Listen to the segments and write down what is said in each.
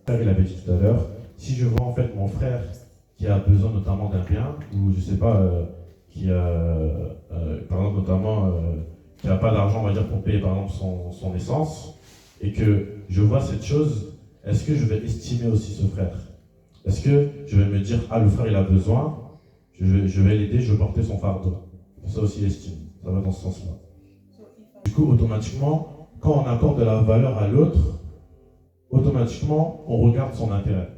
frère, il avait dit tout à l'heure, si je vois en fait mon frère qui a besoin notamment d'un bien, ou je sais pas, qui a, par exemple notamment, qui n'a pas d'argent, on va dire, pour payer par exemple son essence, et que je vois cette chose, est-ce que je vais estimer aussi ce frère? Est-ce que je vais me dire, ah le frère il a besoin, je vais l'aider, je vais porter son fardeau? Ça aussi l'estime, ça va dans ce sens-là. Du coup, automatiquement, quand on accorde de la valeur à l'autre, automatiquement, on regarde son intérêt.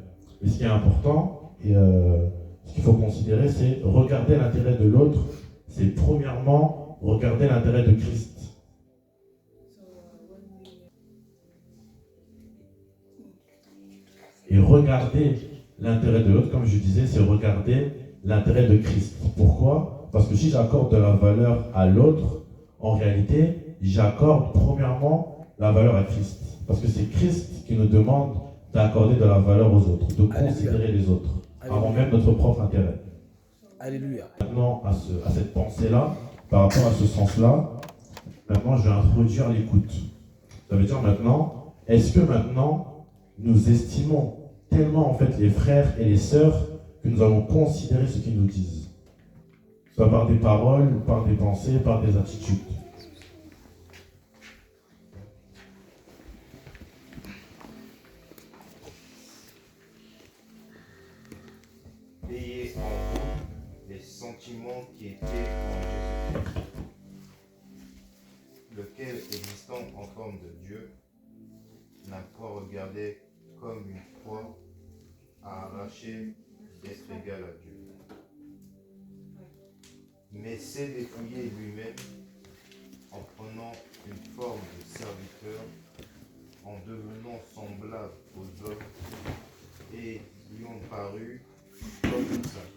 Et ce qui est important, et ce qu'il faut considérer, c'est regarder l'intérêt de l'autre, c'est premièrement regarder l'intérêt de Christ. Et regarder l'intérêt de l'autre, comme je disais, c'est regarder l'intérêt de Christ. Pourquoi? Parce que si j'accorde de la valeur à l'autre, en réalité, j'accorde premièrement la valeur à Christ. Parce que c'est Christ qui nous demande d'accorder de la valeur aux autres, de considérer les autres, avant même notre propre intérêt. Alléluia. Maintenant, à cette pensée-là, par rapport à ce sens-là, maintenant, je vais introduire l'écoute. Ça veut dire maintenant, est-ce que maintenant, nous estimons tellement en fait les frères et les sœurs que nous allons considérer ce qu'ils nous disent, soit par des paroles, par des pensées, par des attitudes. Ayez en vous les sentiments qui étaient en Jésus-Christ, lequel, existant en forme de Dieu, n'a pas regardé comme une proie à arracher d'être égal à Dieu, mais s'est dépouillé lui-même en prenant une forme de serviteur, en devenant semblable aux hommes et lui ont paru comme une sainte.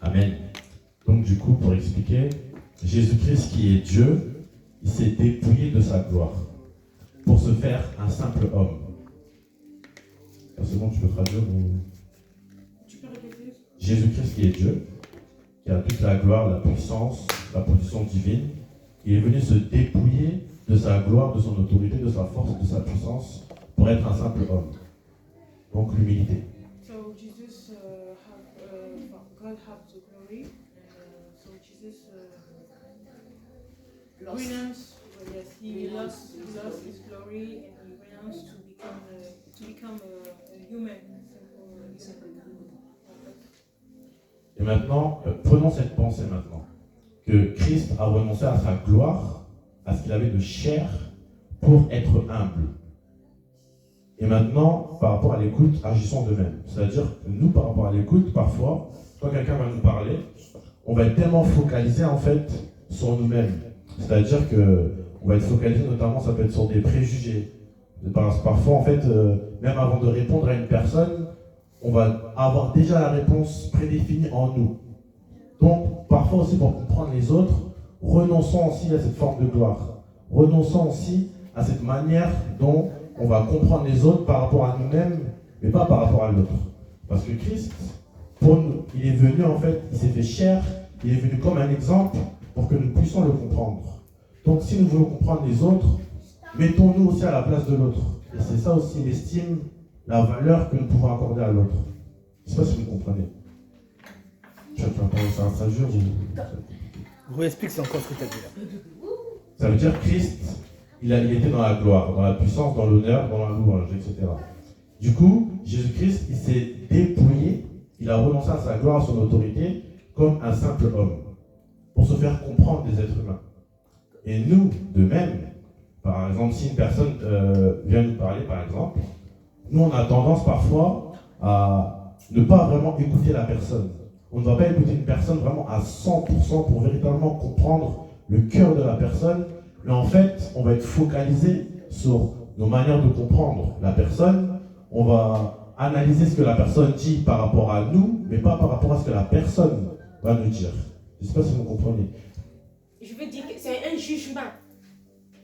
Amen. Donc du coup, pour expliquer, Jésus-Christ qui est Dieu, il s'est dépouillé de sa gloire pour se faire un simple homme. C'est bon, tu peux traduire ou... Tu peux répéter? Jésus-Christ qui est Dieu, qui a toute la gloire, la puissance, la position divine, il est venu se dépouiller de sa gloire, de son autorité, de sa force, de sa puissance, pour être un simple homme. Donc l'humilité. So Jesus God have the glory, and so Jesus renounced. Yes, he lost his glory, and he renounced to become a human. Et maintenant, prenons cette pensée maintenant, que Christ a renoncé à sa gloire, à ce qu'il avait de chair, pour être humble. Et maintenant, par rapport à l'écoute, agissons de même. C'est-à-dire que nous, par rapport à l'écoute, parfois, quand quelqu'un va nous parler, on va être tellement focalisé en fait sur nous-mêmes. C'est-à-dire que on va être focalisé notamment, ça peut être sur des préjugés. Parfois, en fait, même avant de répondre à une personne, on va avoir déjà la réponse prédéfinie en nous. Donc, parfois aussi, pour comprendre les autres, renonçons aussi à cette forme de gloire. Renonçons aussi à cette manière dont on va comprendre les autres par rapport à nous-mêmes, mais pas par rapport à l'autre. Parce que Christ, pour nous, il est venu en fait, il s'est fait chair, il est venu comme un exemple pour que nous puissions le comprendre. Donc si nous voulons comprendre les autres, mettons-nous aussi à la place de l'autre. Et c'est ça aussi l'estime, la valeur que nous pouvons accorder à l'autre. Je ne sais pas si vous comprenez. Tu vas parler ça, ça jure ou... Réexplique encore ce que tu as dit là. Ça veut dire Christ, il était dans la gloire, dans la puissance, dans l'honneur, dans la louange, etc. Du coup, Jésus-Christ, il s'est dépouillé, il a renoncé à sa gloire, à son autorité, comme un simple homme, pour se faire comprendre des êtres humains. Et nous, de même, par exemple, si une personne vient nous parler, par exemple, nous, on a tendance parfois à ne pas vraiment écouter la personne. On ne va pas écouter une personne vraiment à 100% pour véritablement comprendre le cœur de la personne, mais en fait, on va être focalisé sur nos manières de comprendre la personne. On va analyser ce que la personne dit par rapport à nous, mais pas par rapport à ce que la personne va nous dire. Je ne sais pas si vous comprenez. Je veux dire que c'est un jugement.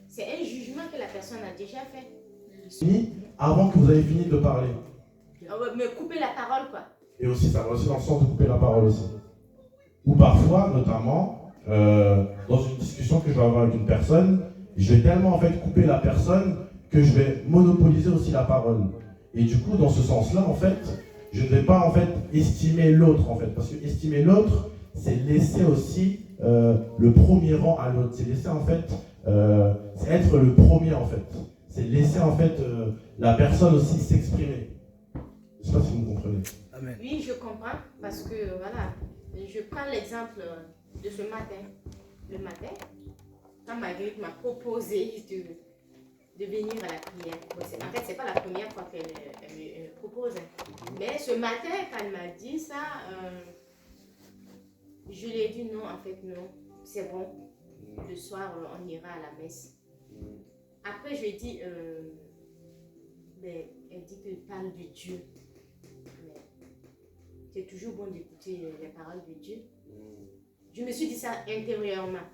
C'est un jugement que la personne a déjà fait. Fini avant que vous ayez fini de parler. On va me couper la parole, quoi. Et aussi, ça va aussi dans le sens de couper la parole aussi. Ou parfois, notamment, dans une discussion que je vais avoir avec une personne, je vais tellement en fait couper la personne que je vais monopoliser aussi la parole. Et du coup, dans ce sens-là, en fait, je ne vais pas en fait estimer l'autre, en fait, parce que estimer l'autre, c'est laisser aussi le premier rang à l'autre. C'est laisser en fait, c'est être le premier en fait. C'est laisser en fait la personne aussi s'exprimer. Je ne sais pas si vous me comprenez. Amen. Oui, je comprends parce que voilà, je prends l'exemple de ce matin. Le matin, quand Marguerite m'a proposé de venir à la prière. Bon, en fait, ce n'est pas la première fois qu'elle me propose. Mais ce matin, quand elle m'a dit ça, je lui ai dit non, en fait, non, c'est bon. Le soir, on ira à la messe. Après, je lui ai dit, ben, elle dit que parle de Dieu. Mais c'est toujours bon d'écouter les paroles de Dieu. Je me suis dit ça intérieurement.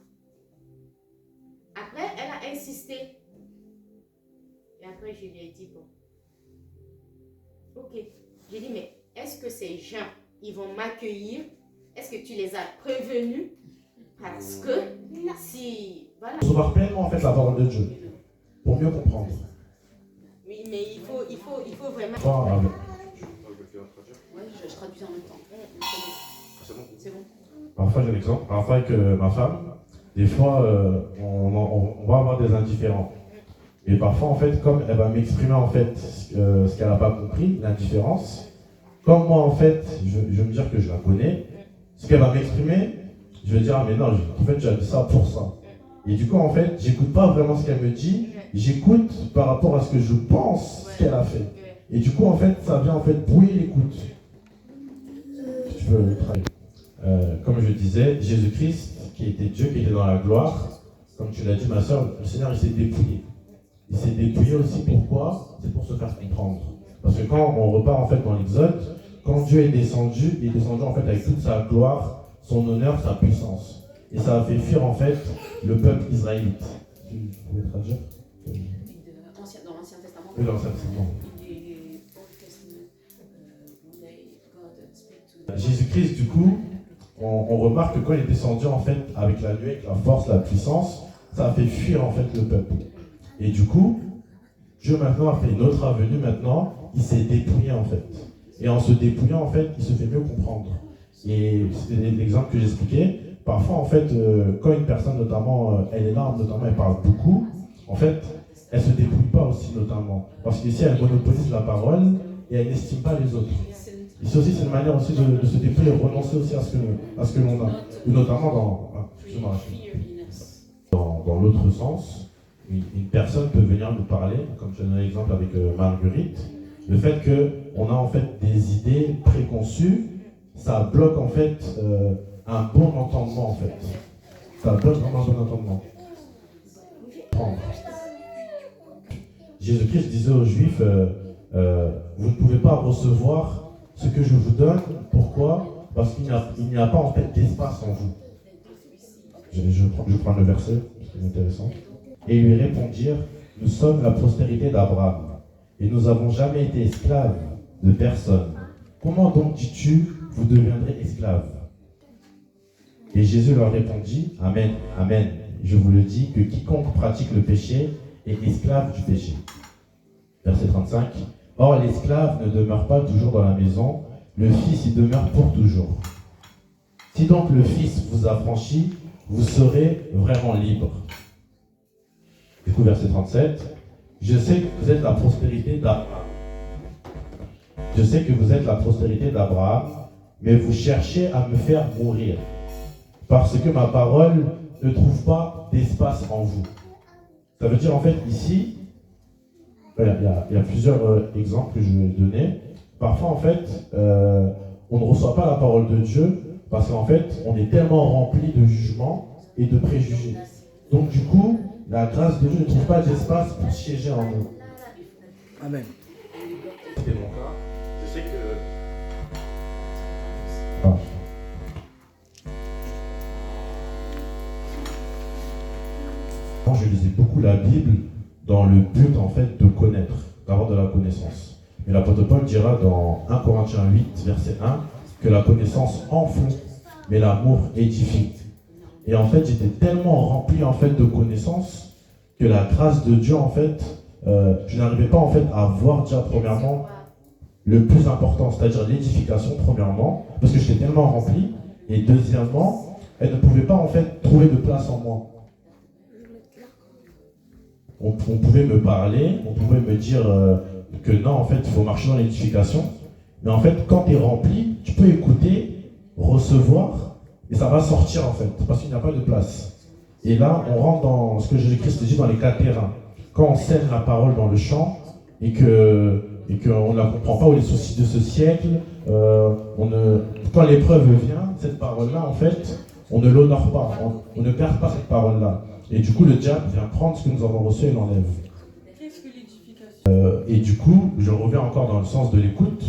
Après, elle a insisté. Et après, je lui ai dit, bon, ok. J'ai dit, mais est-ce que ces gens, ils vont m'accueillir? Est-ce que tu les as prévenus? Parce que si, voilà. Recevoir pleinement en fait la parole de Dieu, pour mieux comprendre. Oui, mais il faut vraiment... Enfin, Ouais, je traduis en même temps. C'est bon. parfois j'ai un exemple, parfois avec ma femme, des fois on va avoir des indifférents. Et parfois en fait, comme elle va m'exprimer en fait ce qu'elle n'a pas compris, l'indifférence, comme moi en fait, je vais me dire que je la connais, ce qu'elle va m'exprimer, je vais dire ah mais non, en fait j'ai dit ça pour ça. Et du coup en fait, j'écoute pas vraiment ce qu'elle me dit, j'écoute par rapport à ce que je pense qu'elle a fait. Et du coup en fait, ça vient en fait brouiller l'écoute. Si tu veux travailler. Comme je disais, Jésus-Christ, qui était Dieu, qui était dans la gloire, comme tu l'as dit ma soeur, le Seigneur il s'est dépouillé. Il s'est dépouillé aussi, pourquoi? C'est pour se faire comprendre. Parce que quand on repart en fait dans l'Exode, quand Dieu est descendu, il est descendu en fait avec toute sa gloire, son honneur, sa puissance. Et ça a fait fuir en fait le peuple israélite. Tu pouvais traduire? Dans l'Ancien Testament. Oui, dans l'Ancien Testament. Jésus-Christ, du coup, on remarque que quand il est descendu en fait avec la nuée, avec la force, la puissance, ça a fait fuir en fait le peuple. Et du coup, Dieu maintenant a fait une autre avenue maintenant, il s'est dépouillé en fait. Et en se dépouillant en fait, il se fait mieux comprendre. Et c'était l'exemple que j'expliquais. Parfois en fait, quand une personne notamment, elle est là, notamment elle parle beaucoup, en fait, elle se dépouille pas aussi notamment. Parce qu'ici elle monopolise la parole et elle n'estime pas les autres. Ici aussi c'est une manière aussi de se dépouiller et renoncer aussi à ce que l'on a. Ou notamment dans l'autre sens. Une personne peut venir nous parler, comme je donne l'exemple avec Marguerite, le fait qu'on a en fait des idées préconçues, ça bloque en fait un bon entendement en fait. Ça bloque vraiment un bon entendement. Jésus-Christ disait aux Juifs, vous ne pouvez pas recevoir ce que je vous donne. Pourquoi? Parce qu'il n'y a pas en fait d'espace en vous. Je prends le verset, c'est intéressant. Et ils lui répondirent, nous sommes la postérité d'Abraham, et nous n'avons jamais été esclaves de personne. Comment donc dis-tu, vous deviendrez esclaves? Et Jésus leur répondit, Amen, Amen, je vous le dis, que quiconque pratique le péché est esclave du péché. Verset 35. Or l'esclave ne demeure pas toujours dans la maison, le Fils y demeure pour toujours. Si donc le Fils vous affranchit, vous serez vraiment libre. Du coup, verset 37, je sais que vous êtes la postérité d'Abraham. Je sais que vous êtes la postérité d'Abraham, mais vous cherchez à me faire mourir, parce que ma parole ne trouve pas d'espace en vous. Ça veut dire en fait ici, il y a plusieurs exemples que je vais donner. Parfois en fait, on ne reçoit pas la parole de Dieu, parce qu'en fait, on est tellement rempli de jugements et de préjugés. Donc du coup, la grâce de Dieu ne trouve pas d'espace pour siéger en nous. Amen. C'était mon cas. Je sais que... Ah. Je lisais beaucoup la Bible dans le but en fait de connaître, d'avoir de la connaissance. Mais l'apôtre Paul dira dans 1 Corinthiens 8, verset 1, que la connaissance enfle, mais l'amour édifie. Et en fait, j'étais tellement rempli en fait de connaissances que la grâce de Dieu en fait je n'arrivais pas en fait à voir déjà premièrement le plus important, c'est-à-dire l'édification premièrement, parce que j'étais tellement rempli, et deuxièmement, elle ne pouvait pas en fait trouver de place en moi. On pouvait me parler, on pouvait me dire que non, en fait, il faut marcher dans l'édification, mais en fait, quand tu es rempli, tu peux écouter, recevoir, et ça va sortir en fait, parce qu'il n'y a pas de place. Et là, on rentre dans ce que Jésus-Christ dit dans les 4 terrains. Quand on sème la parole dans le champ et qu'on ne la comprend pas, ou les soucis de ce siècle, quand l'épreuve vient, cette parole-là, en fait, on ne l'honore pas, on ne garde pas cette parole-là. Et du coup, le diable vient prendre ce que nous avons reçu et l'enlève. Qu'est-ce que l'édification? Et du coup, je reviens encore dans le sens de l'écoute,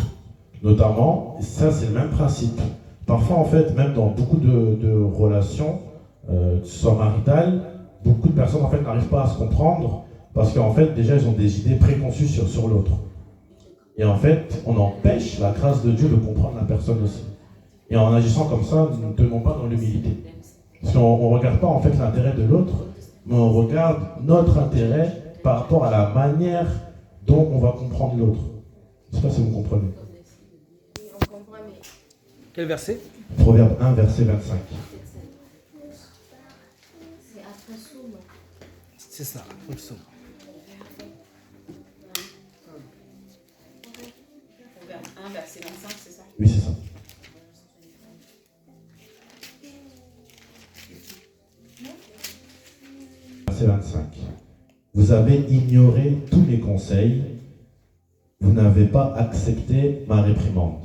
notamment, ça c'est le même principe. Parfois, en fait, même dans beaucoup de relations, que ce soit maritales, beaucoup de personnes en fait n'arrivent pas à se comprendre parce qu'en fait, déjà, ils ont des idées préconçues sur l'autre. Et en fait, on empêche la grâce de Dieu de comprendre la personne aussi. Et en agissant comme ça, nous ne tenons pas dans l'humilité. Parce qu'on ne regarde pas en fait l'intérêt de l'autre, mais on regarde notre intérêt par rapport à la manière dont on va comprendre l'autre. Je ne sais pas si vous comprenez. On comprend, mais Quel verset? Proverbe 1, verset 25. c'est après Soum. C'est ça, le psaume. Proverbe 1, verset 25, c'est ça? Oui, c'est ça. Verset 25. Vous avez ignoré tous mes conseils, vous n'avez pas accepté ma réprimande.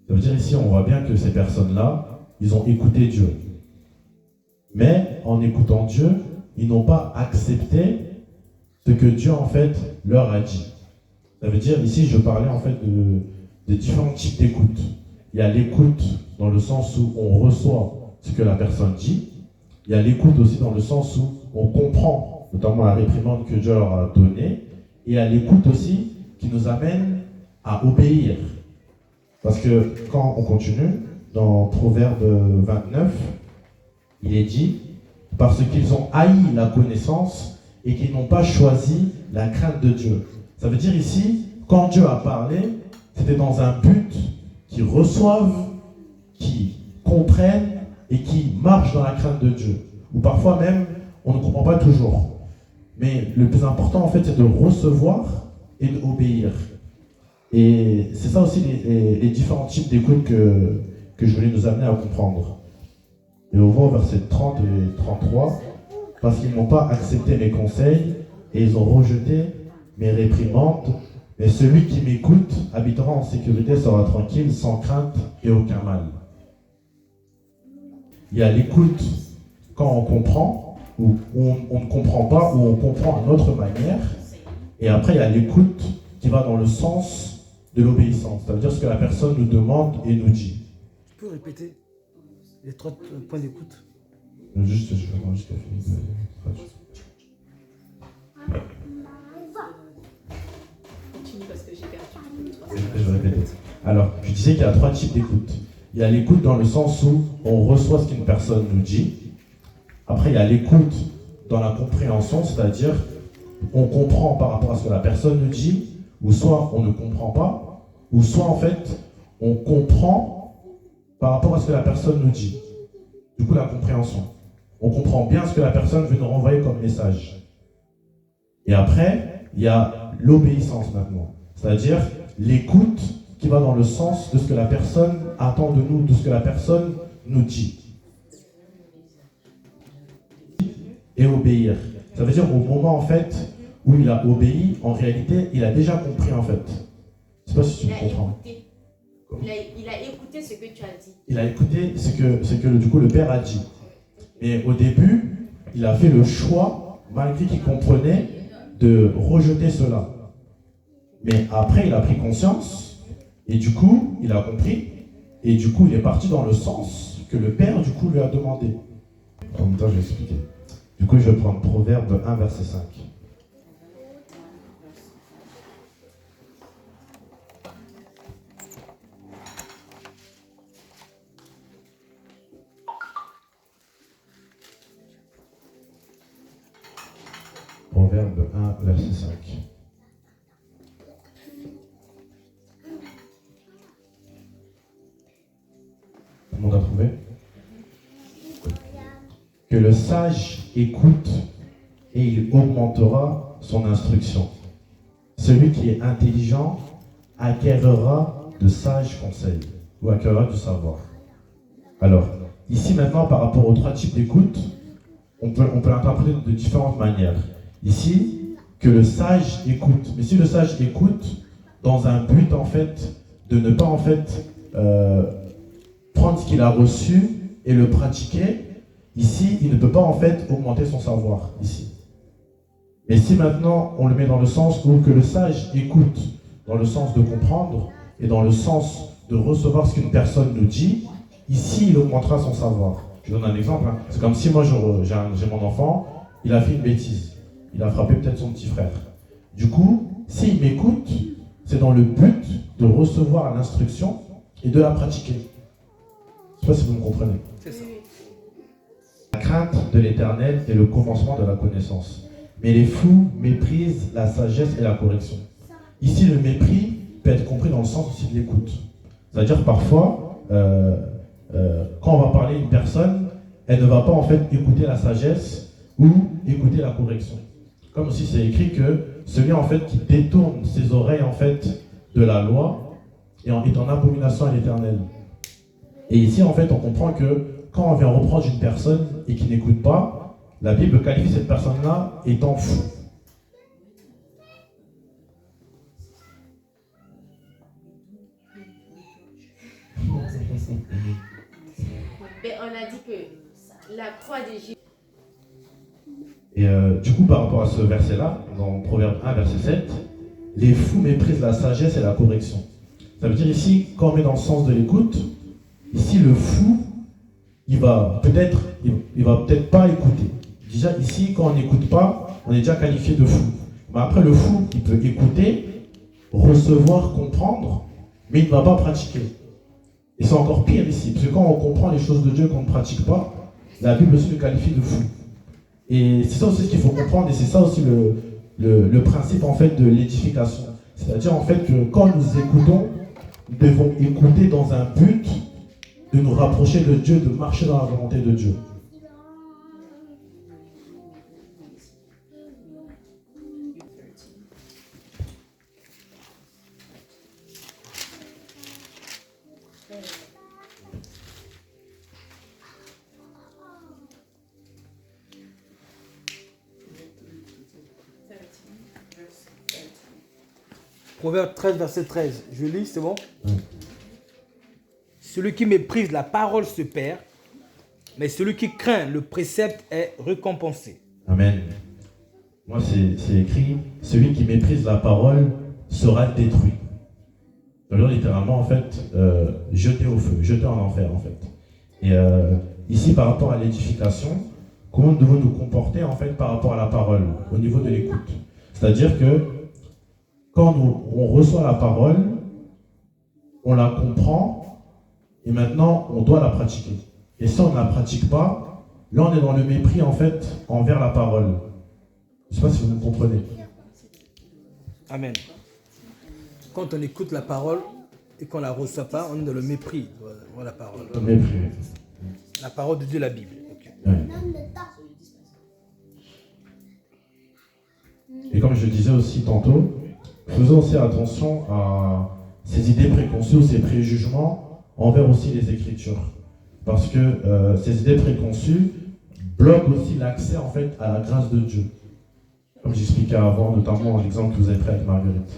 Ça veut dire ici, on voit bien que ces personnes-là, ils ont écouté Dieu. Mais en écoutant Dieu, ils n'ont pas accepté ce que Dieu en fait leur a dit. Ça veut dire ici, je parlais en fait de différents types d'écoute. Il y a l'écoute dans le sens où on reçoit ce que la personne dit. Il y a l'écoute aussi dans le sens où on comprend, notamment la réprimande que Dieu leur a donnée. Et il y a l'écoute aussi qui nous amène à obéir. Parce que quand on continue, dans Proverbe 29, il est dit, parce qu'ils ont haï la connaissance et qu'ils n'ont pas choisi la crainte de Dieu. Ça veut dire ici, quand Dieu a parlé, c'était dans un but qu'ils reçoivent, qu'ils comprennent et qui marchent dans la crainte de Dieu. Ou parfois même, on ne comprend pas toujours. Mais le plus important, en fait, c'est de recevoir et d'obéir. Et c'est ça aussi les différents types d'écoute que je voulais nous amener à comprendre. Et on voit au verset 30 et 33, parce qu'ils n'ont pas accepté mes conseils et ils ont rejeté mes réprimandes. Mais celui qui m'écoute habitera en sécurité, sera tranquille, sans crainte et aucun mal. Il y a l'écoute quand on comprend, ou on ne comprend pas, ou on comprend à notre manière. Et après, il y a l'écoute qui va dans le sens de l'obéissance. Ça veut dire ce que la personne nous demande et nous dit. Tu peux répéter les 3 points d'écoute? Je vais juste finir de traduire. Continue parce que j'ai perdu le 3. Je vais répéter. Alors, je disais qu'il y a 3 types d'écoute. Il y a l'écoute dans le sens où on reçoit ce qu'une personne nous dit. Après, il y a l'écoute dans la compréhension, c'est-à-dire on comprend par rapport à ce que la personne nous dit, ou soit on ne comprend pas, ou soit en fait on comprend par rapport à ce que la personne nous dit. Du coup, la compréhension. On comprend bien ce que la personne veut nous renvoyer comme message. Et après, il y a l'obéissance maintenant, c'est-à-dire l'écoute qui va dans le sens de ce que la personne attend de nous, de ce que la personne nous dit. Et obéir. Ça veut dire au moment en fait où il a obéi, en réalité, il a déjà compris en fait. Je ne sais pas si tu comprends. Il a écouté ce que tu as dit. Il a écouté ce que du coup le Père a dit. Mais au début, il a fait le choix, malgré qu'il comprenait, de rejeter cela. Mais après, il a pris conscience, et du coup, il a compris, et du coup, il est parti dans le sens que le Père, du coup, lui a demandé. En même temps, je vais expliquer. Du coup, je vais prendre Proverbe 1, verset 5. Proverbe 1, verset 5. Tout le monde a trouvé? Que le sage écoute et il augmentera son instruction. Celui qui est intelligent acquérera de sages conseils ou acquérera du savoir. Alors, ici maintenant, par rapport aux trois types d'écoute, on peut l'interpréter de différentes manières. Ici, que le sage écoute. Mais si le sage écoute dans un but en fait de ne pas en fait prendre ce qu'il a reçu et le pratiquer, ici, il ne peut pas en fait augmenter son savoir ici. Et si maintenant on le met dans le sens où que le sage écoute, dans le sens de comprendre et dans le sens de recevoir ce qu'une personne nous dit, ici il augmentera son savoir. Je donne un exemple. Hein. C'est comme si moi j'ai mon enfant, il a fait une bêtise. Il a frappé peut-être son petit frère. Du coup, s'il m'écoute, c'est dans le but de recevoir l'instruction et de la pratiquer. Je ne sais pas si vous me comprenez. C'est ça. La crainte de l'Éternel est le commencement de la connaissance. Mais les fous méprisent la sagesse et la correction. Ici, le mépris peut être compris dans le sens aussi de l'écoute. C'est-à-dire parfois, quand on va parler à une personne, elle ne va pas en fait écouter la sagesse ou écouter la correction. Comme aussi c'est écrit que celui en fait qui détourne ses oreilles en fait de la loi est en abomination à l'Éternel. Et ici en fait on comprend que quand on vient reprendre une personne et qui n'écoute pas, la Bible qualifie cette personne-là étant fou. Mais on a dit que la croix de Jésus. Et du coup, par rapport à ce verset-là, dans Proverbe 1, verset 7, les fous méprisent la sagesse et la correction. Ça veut dire ici, quand on met dans le sens de l'écoute, ici le fou, il va peut-être pas écouter. Déjà ici, quand on n'écoute pas, on est déjà qualifié de fou. Mais après, le fou, il peut écouter, recevoir, comprendre, mais il ne va pas pratiquer. Et c'est encore pire ici, parce que quand on comprend les choses de Dieu qu'on ne pratique pas, la Bible aussi le qualifie de fou. Et c'est ça aussi ce qu'il faut comprendre, et c'est ça aussi le principe en fait de l'édification. C'est-à-dire en fait que quand nous écoutons, nous devons écouter dans un but de nous rapprocher de Dieu, de marcher dans la volonté de Dieu. Proverbe 13, verset 13. Je lis, c'est bon? Celui qui méprise la parole se perd, mais celui qui craint le précepte est récompensé. Amen. Moi, c'est écrit, celui qui méprise la parole sera détruit. Alors, littéralement, en fait, jeté au feu, jeté en enfer, en fait. Et ici, par rapport à l'édification, comment nous devons nous comporter, en fait, par rapport à la parole, au niveau de l'écoute. C'est-à-dire que quand on reçoit la parole, on la comprend, et maintenant, on doit la pratiquer. Et si on ne la pratique pas, là, on est dans le mépris, en fait, envers la parole. Je ne sais pas si vous me comprenez. Amen. Quand on écoute la parole et qu'on ne la reçoit pas, on est dans le mépris de la parole. Le mépris. La parole de Dieu, la Bible. Okay. Ouais. Et comme je disais aussi tantôt, faisons aussi attention à ces idées préconçues ou ces préjugements envers aussi les Écritures. Parce que ces idées préconçues bloquent aussi l'accès en fait à la grâce de Dieu. Comme j'expliquais avant, notamment l'exemple que vous avez pris avec Marguerite.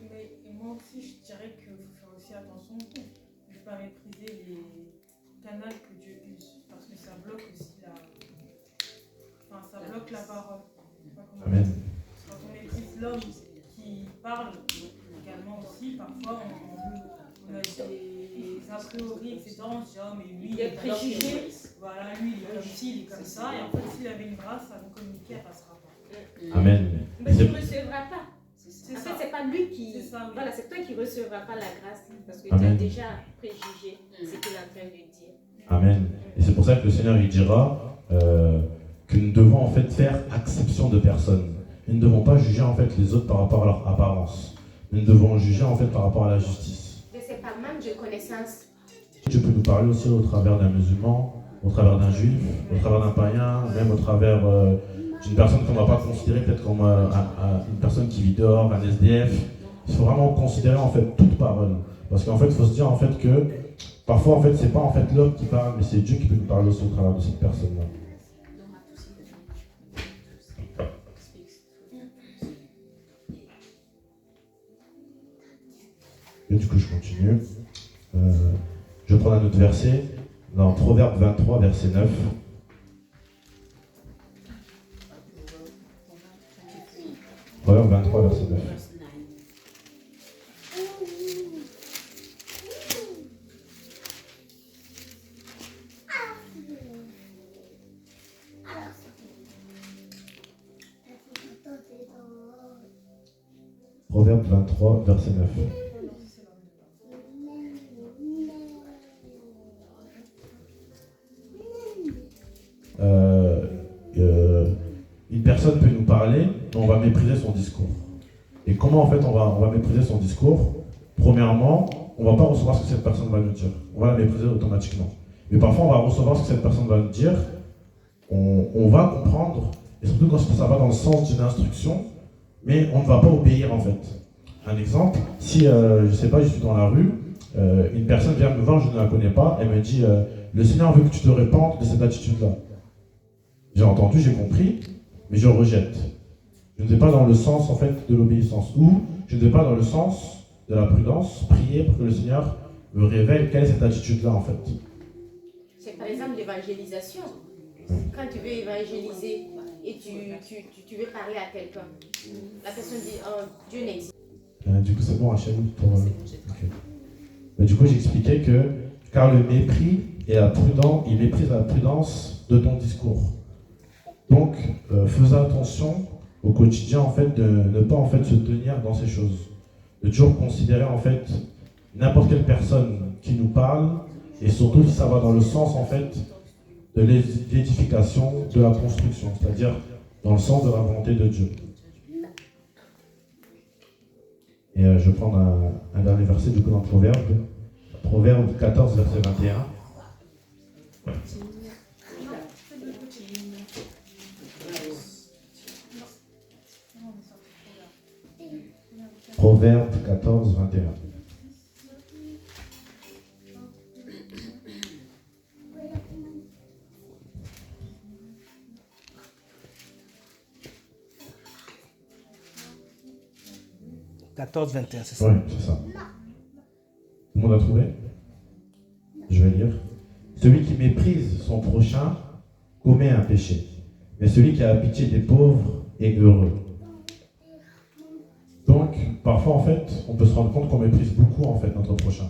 Mais moi aussi, je dirais qu'il faut faire aussi attention de ne pas mépriser les canaux que Dieu use. Parce que ça bloque aussi ça bloque la parole. Amen. Quand on méprise l'homme qui parle, également aussi, parfois on a des a priori, etc. On se dit, oh, mais lui, il est préjugé. Voilà, lui, il est comme ci, il est comme ça. Et en fait, s'il avait une grâce à nous communiquer, elle ne passera pas. Amen. Mais tu ne recevras pas. C'est En ça. fait, c'est pas lui qui. C'est ça, oui. Voilà, c'est toi qui ne recevras pas la grâce parce que Amen. tu as déjà préjugé ce qu'il est en train de dire. Amen. Et c'est pour ça que le Seigneur il dira que nous devons en fait faire acception de personne. Nous ne devons pas juger en fait les autres par rapport à leur apparence. Nous devons juger en fait par rapport à la justice. De ses pas même de connaissance. Dieu peut nous parler aussi au travers d'un musulman, au travers d'un juif, au travers d'un païen, même au travers d'une personne qu'on ne va pas considérer peut-être comme une personne qui vit dehors, un SDF. Il faut vraiment considérer en fait toute parole. Parce qu'en fait, il faut se dire en fait que parfois en fait, c'est pas en fait l'homme qui parle, mais c'est Dieu qui peut nous parler aussi au travers de cette personne-là. Et du coup, je continue. Je prends un autre verset, dans Proverbe 23, verset 9. Proverbe 23, verset 9. Proverbe 23, verset 9. Une personne peut nous parler, mais on va mépriser son discours. Et comment en fait on va mépriser son discours? Premièrement, on ne va pas recevoir ce que cette personne va nous dire. On va la mépriser automatiquement. Mais parfois on va recevoir ce que cette personne va nous dire, on va comprendre, et surtout quand ça va dans le sens d'une instruction, mais on ne va pas obéir en fait. Un exemple, si je ne sais pas, je suis dans la rue, une personne vient me voir, je ne la connais pas, elle me dit le Seigneur veut que tu te répandes de cette attitude-là. J'ai entendu, j'ai compris, mais je rejette. Je ne vais pas dans le sens en fait de l'obéissance, ou je ne vais pas dans le sens de la prudence, prier pour que le Seigneur me révèle quelle est cette attitude-là en fait. C'est par exemple l'évangélisation. Quand tu veux évangéliser et tu veux parler à quelqu'un, la personne dit oh, Dieu n'existe. Du coup, c'est bon, Hachem pour. Okay. Mais du coup, j'expliquais que car le mépris et la prudence, il méprise la prudence de ton discours. Donc, faisons attention au quotidien en fait de ne pas en fait se tenir dans ces choses, de toujours considérer en fait n'importe quelle personne qui nous parle et surtout si ça va dans le sens en fait de l'édification, de la construction, c'est-à-dire dans le sens de la volonté de Dieu. Et je vais prendre un dernier verset du coup dans Proverbe 14, verset 21. Proverbe 14, 21. « 14, 21, c'est ça? Oui, c'est ça. Tout le monde a trouvé? Je vais lire. Celui qui méprise son prochain commet un péché, mais celui qui a pitié des pauvres est heureux. Donc, parfois, en fait, on peut se rendre compte qu'on méprise beaucoup, en fait, notre prochain.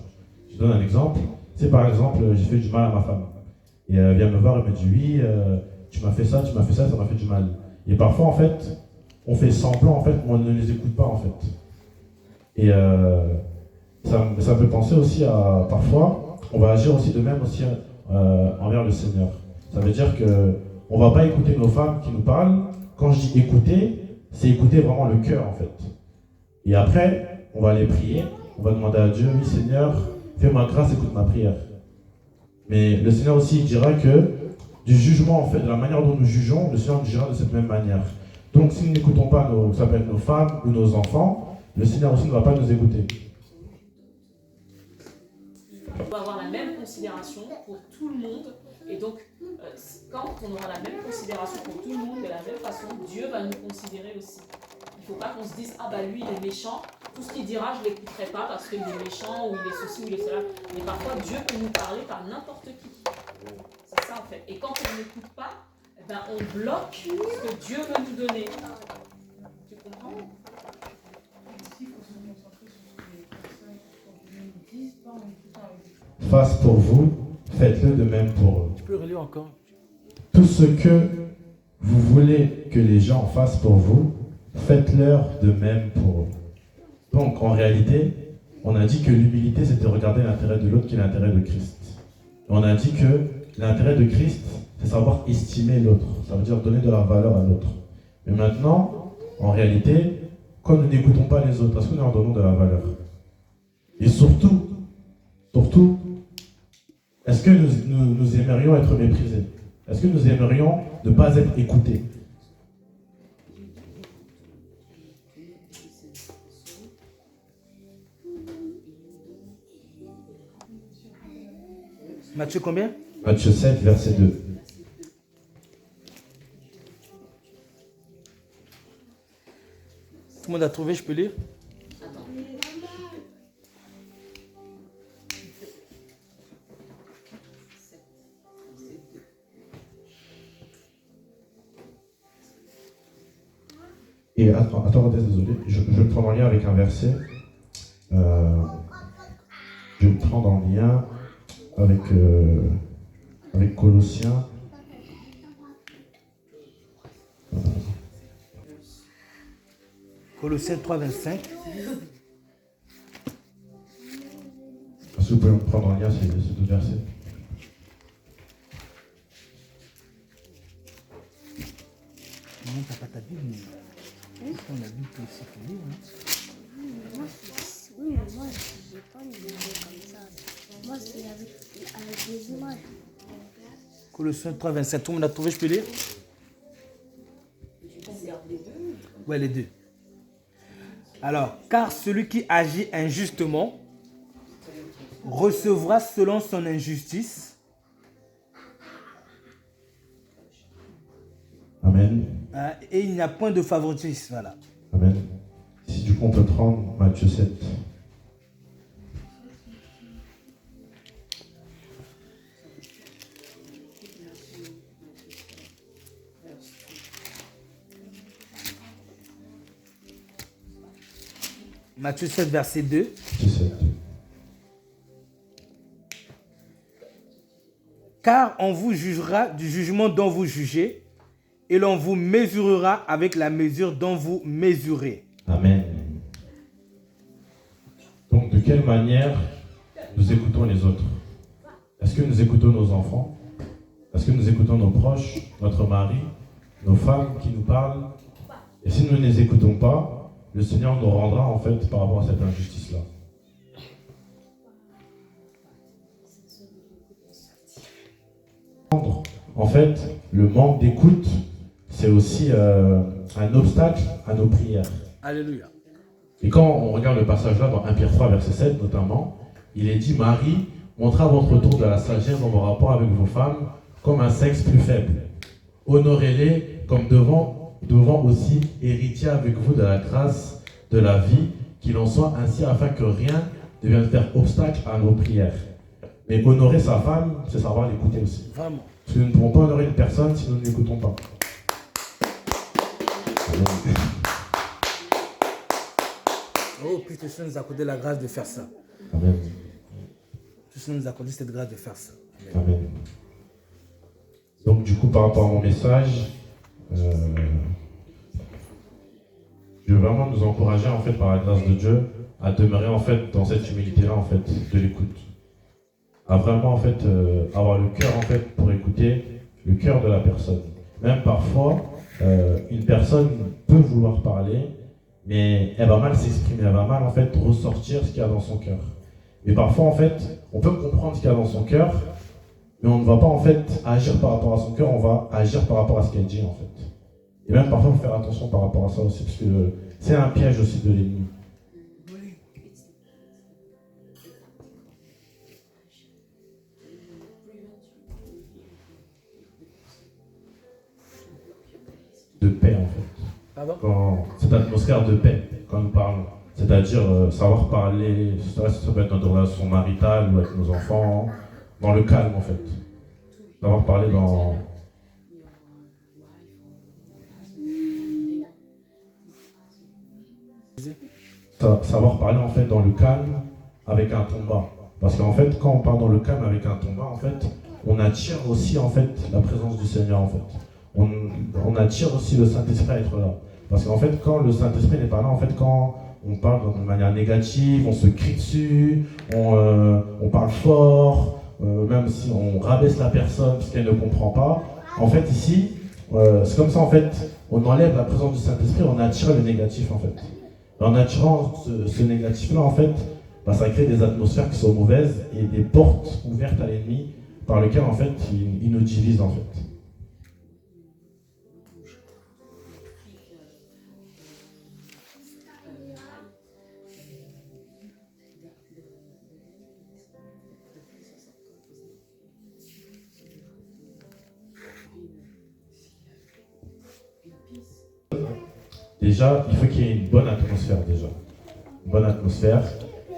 Je donne un exemple. C'est par exemple, j'ai fait du mal à ma femme. Et elle vient me voir et me dit, oui, tu m'as fait ça, ça m'a fait du mal. Et parfois, en fait, on fait semblant, en fait, mais on ne les écoute pas, en fait. Et ça me fait penser aussi à, parfois, on va agir aussi de même aussi envers le Seigneur. Ça veut dire qu'on ne va pas écouter nos femmes qui nous parlent. Quand je dis écouter, c'est écouter vraiment le cœur, en fait. Et après, on va aller prier, on va demander à Dieu, oui Seigneur, fais-moi grâce, écoute ma prière. Mais le Seigneur aussi dira que du jugement, en fait, de la manière dont nous jugeons, le Seigneur nous jugera de cette même manière. Donc si nous n'écoutons pas, ça peut être nos femmes ou nos enfants, le Seigneur aussi ne va pas nous écouter. On doit avoir la même considération pour tout le monde. Et donc, quand on aura la même considération pour tout le monde, de la même façon, Dieu va nous considérer aussi. Il ne faut pas qu'on se dise, ah bah lui il est méchant, tout ce qu'il dira je ne l'écouterai pas parce qu'il est méchant, ou il est ceci, ou il est cela. Mais parfois Dieu peut nous parler par n'importe qui. C'est ça en fait. Et quand on n'écoute pas, eh ben, on bloque ce que Dieu veut nous donner. Tu comprends? Ici, il faut se concentrer sur ce que les personnes nous disent, pas en écoutant avec des Fasse pour vous, faites-le de même pour eux. Tu peux relire encore? Tout ce que vous voulez que les gens fassent pour vous, faites-leur de même pour eux. Donc, en réalité, on a dit que l'humilité, c'est de regarder l'intérêt de l'autre qui est l'intérêt de Christ. On a dit que l'intérêt de Christ, c'est savoir estimer l'autre. Ça veut dire donner de la valeur à l'autre. Mais maintenant, en réalité, quand nous n'écoutons pas les autres, est-ce que nous leur donnons de la valeur? Et surtout, est-ce que nous aimerions être méprisés? Est-ce que nous aimerions ne pas être écoutés? Matthieu combien? Matthieu 7, verset 2. Tout le monde a trouvé, je peux lire? Et attendez, désolé, je vais le prendre en lien avec un verset. Je vais le prendre en lien avec Colossiens. Colossiens 3, 25. Est-ce que vous pouvez me prendre en lien ces deux versets? Non, t'as pas ta Bible. On a Bible aussi pour lire. Oui, mais moi, j'ai pas une Bible comme ça. Moi, c'est avec des images. Colossiens 3, 27. Tout le monde a trouvé, je peux lire? Ouais, les deux. Alors, car celui qui agit injustement recevra selon son injustice. Amen. Et il n'y a point de favoritisme. Voilà. Amen. Si du coup on peut prendre Matthieu 7. Matthieu 7, verset 2. Matthieu 7. Car on vous jugera du jugement dont vous jugez, et l'on vous mesurera avec la mesure dont vous mesurez. Amen. Donc, de quelle manière nous écoutons les autres? Est-ce que nous écoutons nos enfants? Est-ce que nous écoutons nos proches, notre mari, nos femmes qui nous parlent? Et si nous ne les écoutons pas, le Seigneur nous rendra en fait par rapport à cette injustice-là. En fait, le manque d'écoute, c'est aussi un obstacle à nos prières. Alléluia. Et quand on regarde le passage là, dans 1 Pierre 3, verset 7 notamment, il est dit, Marie, montrez à votre tour de la sagesse dans vos rapports avec vos femmes, comme un sexe plus faible. Honorez-les comme devant aussi héritiers avec vous de la grâce de la vie, qu'il en soit ainsi afin que rien ne vienne faire obstacle à nos prières. Mais honorer sa femme, c'est savoir l'écouter aussi. Vraiment. Parce que nous ne pouvons pas honorer une personne si nous ne l'écoutons pas. Oh, puisque le Seigneur nous a accordé la grâce de faire ça. Amen. Le Seigneur nous a accordé cette grâce de faire ça. Amen. Donc du coup, par rapport à mon message, je veux vraiment nous encourager en fait par la grâce de Dieu à demeurer en fait dans cette humilité-là en fait de l'écoute, à vraiment en fait avoir le cœur en fait pour écouter le cœur de la personne. Même parfois, une personne peut vouloir parler, mais elle va mal s'exprimer, elle va mal en fait ressortir ce qu'il y a dans son cœur. Et parfois en fait, on peut comprendre ce qu'il y a dans son cœur, mais on ne va pas en fait agir par rapport à son cœur, on va agir par rapport à ce qu'elle dit en fait. Et même parfois, il faut faire attention par rapport à ça aussi, parce que c'est un piège aussi de l'ennemi. De paix en fait. Pardon? Cette atmosphère de paix, quand nous parlons. C'est-à-dire savoir parler, ça peut être notre relation maritale ou avec nos enfants, dans le calme en fait. Savoir parler dans... Savoir parler en fait dans le calme avec un ton bas. Parce qu'en fait, quand on parle dans le calme avec un ton bas, en fait, on attire aussi en fait la présence du Seigneur en fait. On attire aussi le Saint-Esprit à être là. Parce qu'en fait, quand le Saint-Esprit n'est pas là, en fait, quand on parle de manière négative, on se crie dessus, on parle fort, même si on rabaisse la personne parce qu'elle ne comprend pas. En fait, ici, c'est comme ça, en fait, on enlève la présence du Saint-Esprit, on attire le négatif, en fait. Et en attirant ce négatif-là, en fait, bah, ça crée des atmosphères qui sont mauvaises et des portes ouvertes à l'ennemi par lesquelles, en fait, il nous divise, en fait. Déjà, il faut qu'il y ait une bonne atmosphère déjà. Une bonne atmosphère.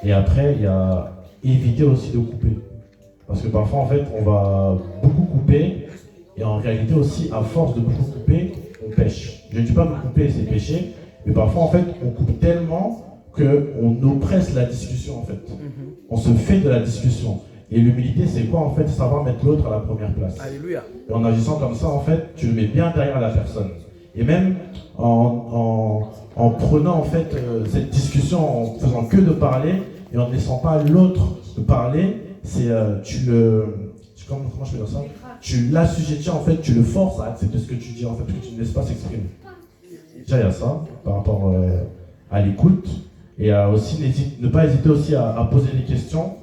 Et après, il y a éviter aussi de couper. Parce que parfois, en fait, on va beaucoup couper. Et en réalité aussi, à force de beaucoup couper, on pêche. Je ne dis pas que couper, c'est pécher. Mais parfois, en fait, on coupe tellement qu'on oppresse la discussion, en fait. On se fait de la discussion. Et l'humilité, c'est quoi, en fait? C'est savoir mettre l'autre à la première place. Alléluia. Et en agissant comme ça, en fait, tu le mets bien derrière la personne. Et même en prenant en fait cette discussion, en faisant que de parler et en ne laissant pas l'autre parler, c'est comment je peux dire ça? Tu l'assujettis en fait, tu le forces à accepter ce que tu dis en fait, parce que tu ne laisses pas s'exprimer. Déjà il y a ça par rapport à l'écoute et aussi ne pas hésiter aussi à poser des questions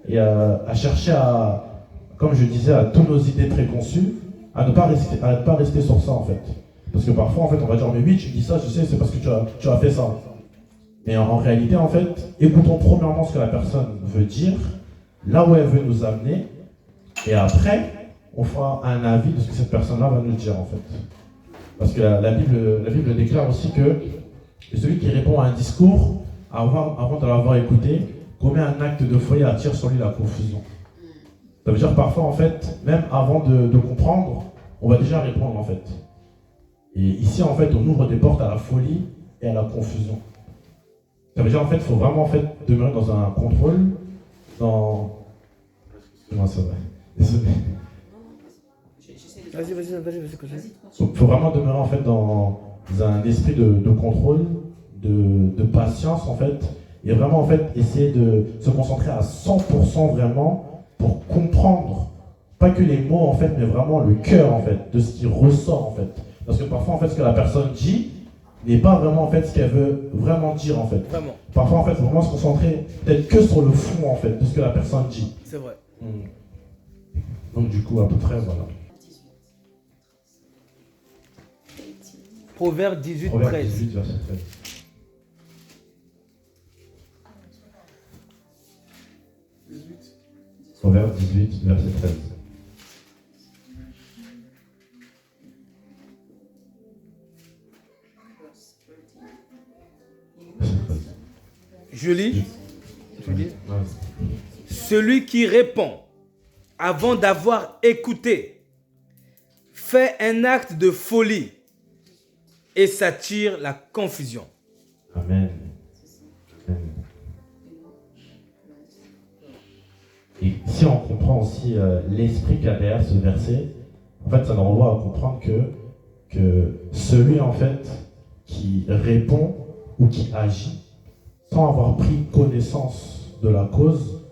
et à chercher à, comme je disais, à toutes nos idées préconçues, à ne pas rester sur ça en fait. Parce que parfois, en fait, on va dire, mais oui, tu dis ça, je sais, c'est parce que tu as fait ça. Mais en réalité, en fait, écoutons premièrement ce que la personne veut dire, là où elle veut nous amener, et après, on fera un avis de ce que cette personne-là va nous dire, en fait. Parce que la Bible déclare aussi que celui qui répond à un discours, avant de l'avoir écouté, commet un acte de folie et attire sur lui la confusion. Ça veut dire parfois, en fait, même avant de comprendre, on va déjà répondre, en fait. Et ici, en fait, on ouvre des portes à la folie et à la confusion. Ça veut dire, en fait, il faut vraiment, en fait, demeurer dans un contrôle, Excuse-moi, c'est vrai. Désolé. Il faut vraiment demeurer, en fait, dans un esprit de contrôle, de patience, en fait, et vraiment, en fait, essayer de se concentrer à 100% vraiment pour comprendre, pas que les mots, en fait, mais vraiment le cœur, en fait, de ce qui ressort, en fait. Parce que parfois, en fait, ce que la personne dit n'est pas vraiment, en fait, ce qu'elle veut vraiment dire, en fait. Vraiment. Parfois, en fait, il faut vraiment se concentrer peut-être que sur le fond, en fait, de ce que la personne dit. C'est vrai. Donc, du coup, à peu près, voilà. Proverbe 18, Proverbe 13. 18, verset 13. Proverbe 18, verset 13. Je lis. Celui qui répond avant d'avoir écouté fait un acte de folie et s'attire la confusion. Amen. Amen. Et si on comprend aussi l'esprit qu'il y a derrière ce verset, en fait, ça nous renvoie à comprendre que celui, en fait, qui répond ou qui agit sans avoir pris connaissance de la cause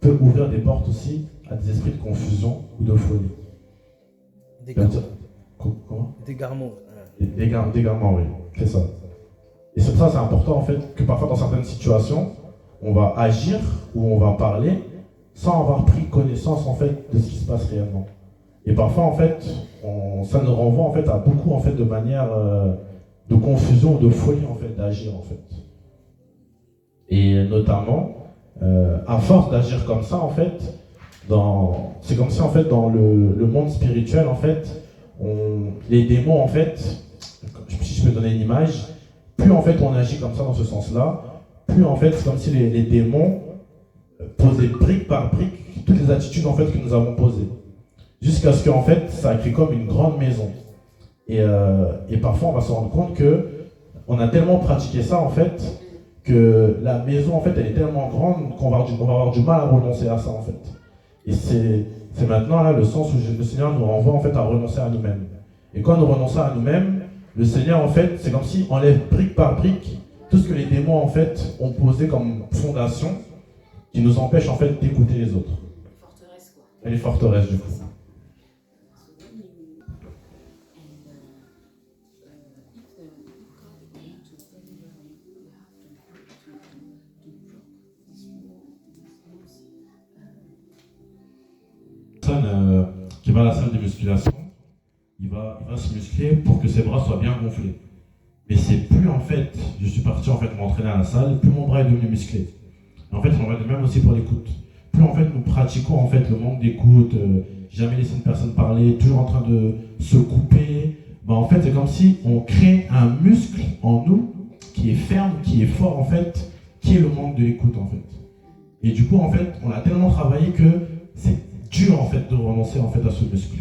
peut ouvrir des portes aussi à des esprits de confusion ou de folie. Comment? D'égarement. D'égarement, oui, c'est ça. Et c'est pour ça que c'est important en fait que parfois dans certaines situations, on va agir ou on va parler sans avoir pris connaissance en fait de ce qui se passe réellement. Et parfois en fait, ça nous renvoie en fait à beaucoup en fait de manière de confusion ou de folie en fait d'agir en fait. Et notamment, à force d'agir comme ça en fait, c'est comme si en fait dans le monde spirituel en fait, les démons en fait, si je peux donner une image, plus en fait on agit comme ça dans ce sens-là, plus en fait c'est comme si les démons posaient brique par brique toutes les attitudes en fait que nous avons posées, jusqu'à ce qu'en fait ça crée comme une grande maison. Et parfois on va se rendre compte que on a tellement pratiqué ça en fait que la maison en fait elle est tellement grande qu'on va avoir du mal à renoncer à ça en fait. Et c'est maintenant là le sens où le Seigneur nous renvoie en fait à renoncer à nous-mêmes. Et quand nous renonçons à nous-mêmes, le Seigneur en fait c'est comme s'il enlève brique par brique tout ce que les démons en fait ont posé comme fondation qui nous empêche en fait d'écouter les autres. Et les forteresses, du coup. Qui va à la salle de musculation, il va se muscler pour que ses bras soient bien gonflés. Mais c'est plus en fait, je suis parti en fait m'entraîner à la salle, plus mon bras est devenu musclé. Et en fait, on va de même aussi pour l'écoute. Plus en fait nous pratiquons en fait le manque d'écoute, jamais laisser une personne parler, toujours en train de se couper, bah en fait c'est comme si on crée un muscle en nous qui est ferme, qui est fort en fait, qui est le manque de l'écoute en fait. Et du coup en fait, on a tellement travaillé que c'est dur en fait de renoncer en fait à ce muscle.